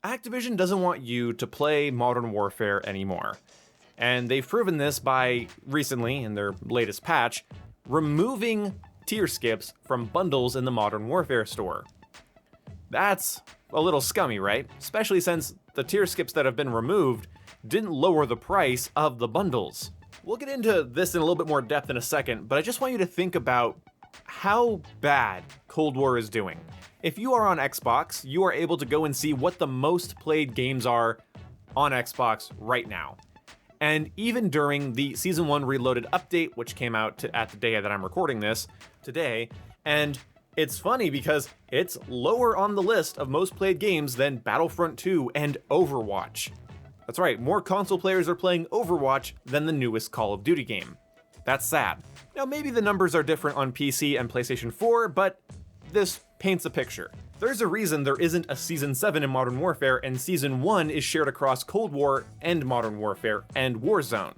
Activision doesn't want you to play Modern Warfare anymore. And they've proven this by recently, in their latest patch, removing tier skips from bundles in the Modern Warfare store. That's a little scummy, right? Especially since the tier skips that have been removed didn't lower the price of the bundles. We'll get into this in a little bit more depth in a second, but I just want you to think about how bad Cold War is doing. If you are on Xbox, you are able to go and see what the most played games are on Xbox right now. And even during the Season 1 Reloaded update, which came out at the day that I'm recording this, today, and it's funny because it's lower on the list of most played games than Battlefront 2 and Overwatch. That's right, more console players are playing Overwatch than the newest Call of Duty game. That's sad. Now maybe the numbers are different on PC and PlayStation 4, but this paints a picture. There's a reason there isn't a Season 7 in Modern Warfare, and Season 1 is shared across Cold War and Modern Warfare and Warzone.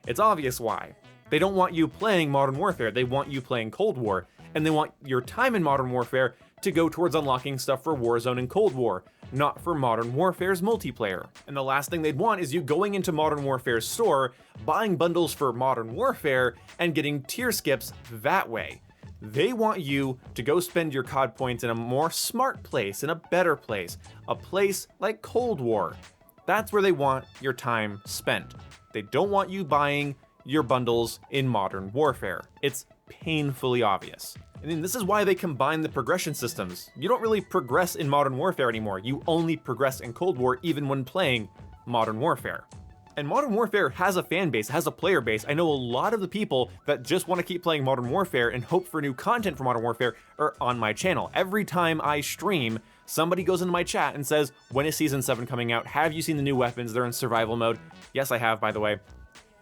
It's obvious why. They don't want you playing Modern Warfare, they want you playing Cold War, and they want your time in Modern Warfare to go towards unlocking stuff for Warzone and Cold War, not for Modern Warfare's multiplayer. And the last thing they'd want is you going into Modern Warfare's store, buying bundles for Modern Warfare, and getting tier skips that way. They want you to go spend your COD points in a more smart place, in a better place, a place like Cold War. That's where they want your time spent. They don't want you buying your bundles in Modern Warfare. It's painfully obvious. I mean, this is why they combine the progression systems. You don't really progress in Modern Warfare anymore. You only progress in Cold War even when playing Modern Warfare. And Modern Warfare has a fan base, has a player base. I know a lot of the people that just want to keep playing Modern Warfare and hope for new content for Modern Warfare are on my channel. Every time I stream, somebody goes into my chat and says, when is Season 7 coming out? Have you seen the new weapons? They're in survival mode. Yes, I have, by the way.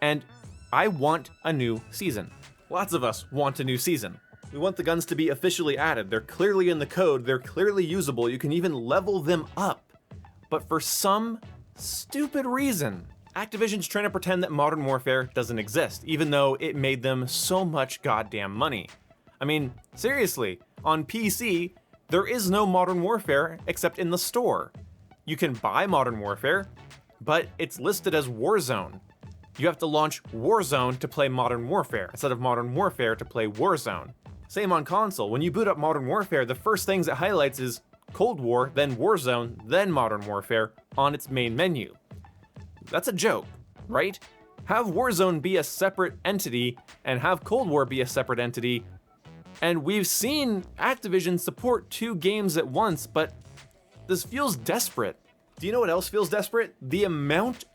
And I want a new season. Lots of us want a new season. We want the guns to be officially added. They're clearly in the code. They're clearly usable. You can even level them up. But for some stupid reason, Activision's trying to pretend that Modern Warfare doesn't exist, even though it made them so much goddamn money. I mean, seriously, on PC, there is no Modern Warfare except in the store. You can buy Modern Warfare, but it's listed as Warzone. You have to launch Warzone to play Modern Warfare, instead of Modern Warfare to play Warzone. Same on console. When you boot up Modern Warfare, the first things it highlights is Cold War, then Warzone, then Modern Warfare on its main menu. That's a joke, right? Have Warzone be a separate entity and have Cold War be a separate entity. And we've seen Activision support two games at once, but this feels desperate. Do you know what else feels desperate? The amount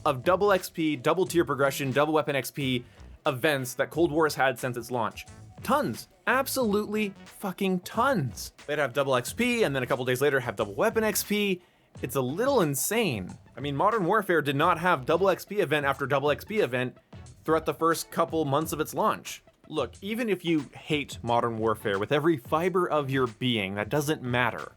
of double XP, double tier progression, double weapon XP events that Cold War has had since its launch. Tons. Absolutely fucking tons. They'd have double XP and then a couple days later have double weapon XP. It's a little insane. I mean, Modern Warfare did not have double XP event after double XP event throughout the first couple months of its launch. Look, even if you hate Modern Warfare with every fiber of your being, that doesn't matter.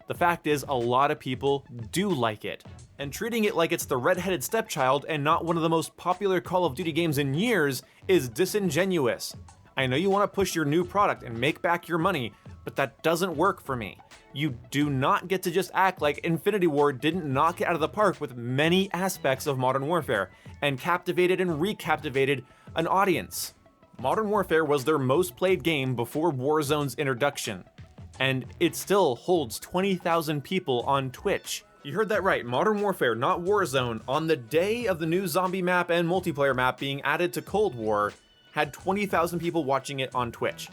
The fact is, a lot of people do like it. And treating it like it's the redheaded stepchild and not one of the most popular Call of Duty games in years is disingenuous. I know you want to push your new product and make back your money, but that doesn't work for me. You do not get to just act like Infinity Ward didn't knock it out of the park with many aspects of Modern Warfare and captivated and recaptivated an audience. Modern Warfare was their most played game before Warzone's introduction, and it still holds 20,000 people on Twitch. You heard that right, Modern Warfare, not Warzone, on the day of the new zombie map and multiplayer map being added to Cold War, had 20,000 people watching it on Twitch.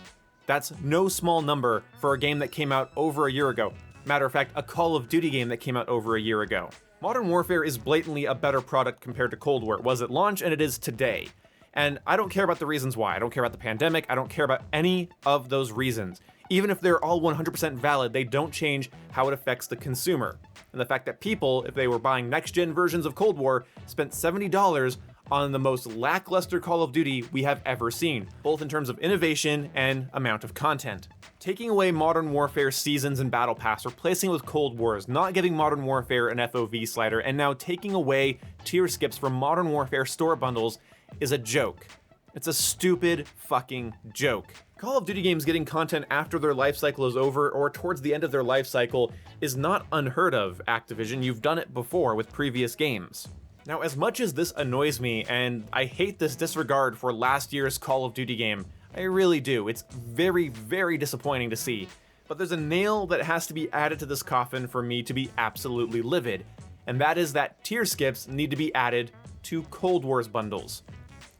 That's no small number for a game that came out over a year ago. Matter of fact, a Call of Duty game that came out over a year ago. Modern Warfare is blatantly a better product compared to Cold War. It was at launch and it is today. And I don't care about the reasons why. I don't care about the pandemic. I don't care about any of those reasons. Even if they're all 100% valid, they don't change how it affects the consumer. And the fact that people, if they were buying next-gen versions of Cold War, spent $70 on the most lackluster Call of Duty we have ever seen, both in terms of innovation and amount of content. Taking away Modern Warfare seasons and Battle Pass, replacing it with Cold Wars, not giving Modern Warfare an FOV slider, and now taking away tier skips from Modern Warfare store bundles is a joke. It's a stupid fucking joke. Call of Duty games getting content after their life cycle is over or towards the end of their life cycle is not unheard of, Activision. You've done it before with previous games. Now, as much as this annoys me, and I hate this disregard for last year's Call of Duty game, I really do. It's very, very disappointing to see. But there's a nail that has to be added to this coffin for me to be absolutely livid, and that is that tier skips need to be added to Cold War's bundles.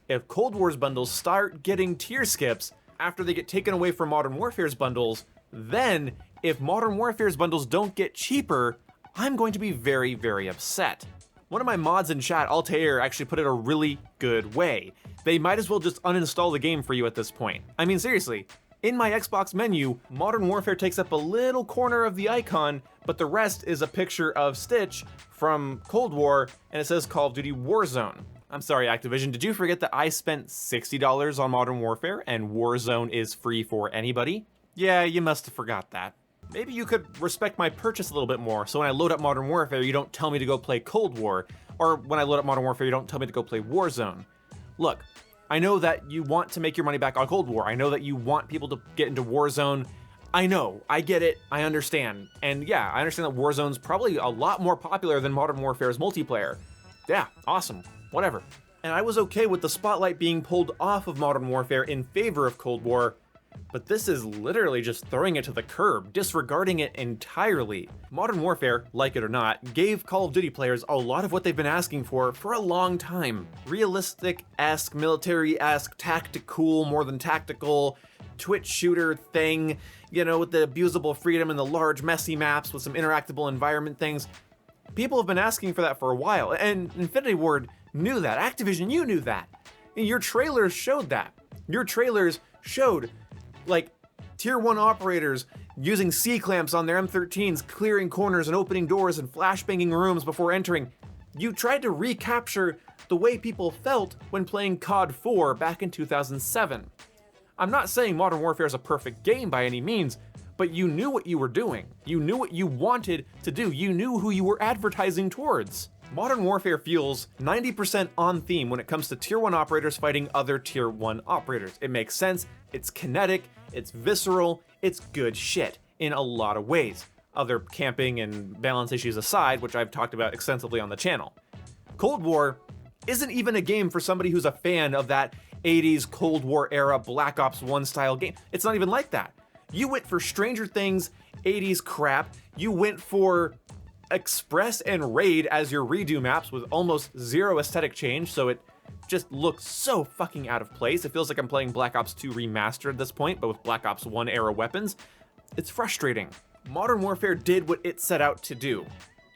If Cold War's bundles start getting tier skips after they get taken away from Modern Warfare's bundles, then if Modern Warfare's bundles don't get cheaper, I'm going to be very, very upset. One of my mods in chat, Altair, actually put it a really good way. They might as well just uninstall the game for you at this point. I mean, seriously, in my Xbox menu, Modern Warfare takes up a little corner of the icon, but the rest is a picture of Stitch from Cold War, and it says Call of Duty Warzone. I'm sorry, Activision, did you forget that I spent $60 on Modern Warfare and Warzone is free for anybody? Yeah, you must have forgot that. Maybe you could respect my purchase a little bit more, so when I load up Modern Warfare, you don't tell me to go play Cold War, or when I load up Modern Warfare, you don't tell me to go play Warzone. Look, I know that you want to make your money back on Cold War. I know that you want people to get into Warzone. I know, I get it, I understand. And yeah, I understand that Warzone's probably a lot more popular than Modern Warfare's multiplayer. Yeah, awesome, whatever. And I was okay with the spotlight being pulled off of Modern Warfare in favor of Cold War, but this is literally just throwing it to the curb, disregarding it entirely. Modern Warfare, like it or not, gave Call of Duty players a lot of what they've been asking for a long time. Realistic-esque, military-esque, tactical, more than tactical, Twitch shooter thing, you know, with the abusable freedom and the large messy maps with some interactable environment things. People have been asking for that for a while, and Infinity Ward knew that. Activision, you knew that. Your trailers showed that. Your trailers showed like tier 1 operators using C-clamps on their M13s, clearing corners and opening doors and flashbanging rooms before entering. You tried to recapture the way people felt when playing COD 4 back in 2007. I'm not saying Modern Warfare is a perfect game by any means, but you knew what you were doing. You knew what you wanted to do. You knew who you were advertising towards. Modern Warfare feels 90% on theme when it comes to tier 1 operators fighting other tier 1 operators. It makes sense, it's kinetic, it's visceral, it's good shit in a lot of ways. Other camping and balance issues aside, which I've talked about extensively on the channel. Cold War isn't even a game for somebody who's a fan of that 80s Cold War era Black Ops 1 style game. It's not even like that. You went for Stranger Things 80s crap, you went for Express and Raid as your redo maps with almost zero aesthetic change, so it just looks so fucking out of place. It feels like I'm playing Black Ops 2 Remastered at this point, but with Black Ops 1 era weapons. It's frustrating. Modern Warfare did what it set out to do,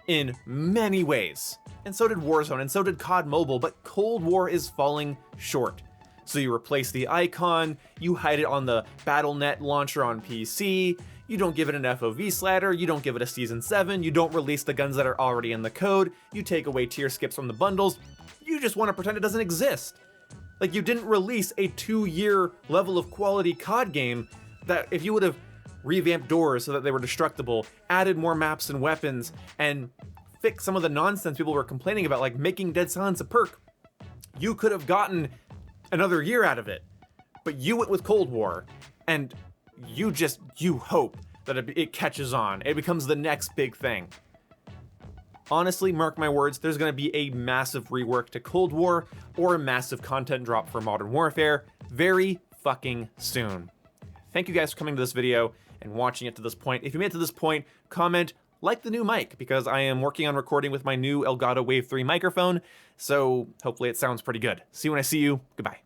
in many ways. And so did Warzone, and so did COD Mobile, but Cold War is falling short. So you replace the icon, you hide it on the Battle.net launcher on PC, you don't give it an FOV slider, you don't give it a Season 7, you don't release the guns that are already in the code, you take away tier skips from the bundles, you just want to pretend it doesn't exist. Like, you didn't release a 2-year level of quality COD game that if you would have revamped doors so that they were destructible, added more maps and weapons, and fixed some of the nonsense people were complaining about, like making Dead Silence a perk, you could have gotten another year out of it. But you went with Cold War, and you hope that it catches on. It becomes the next big thing. Honestly, mark my words, there's going to be a massive rework to Cold War or a massive content drop for Modern Warfare very fucking soon. Thank you guys for coming to this video and watching it to this point. If you made it to this point, comment, like the new mic, because I am working on recording with my new Elgato Wave 3 microphone, so hopefully it sounds pretty good. See you when I see you. Goodbye.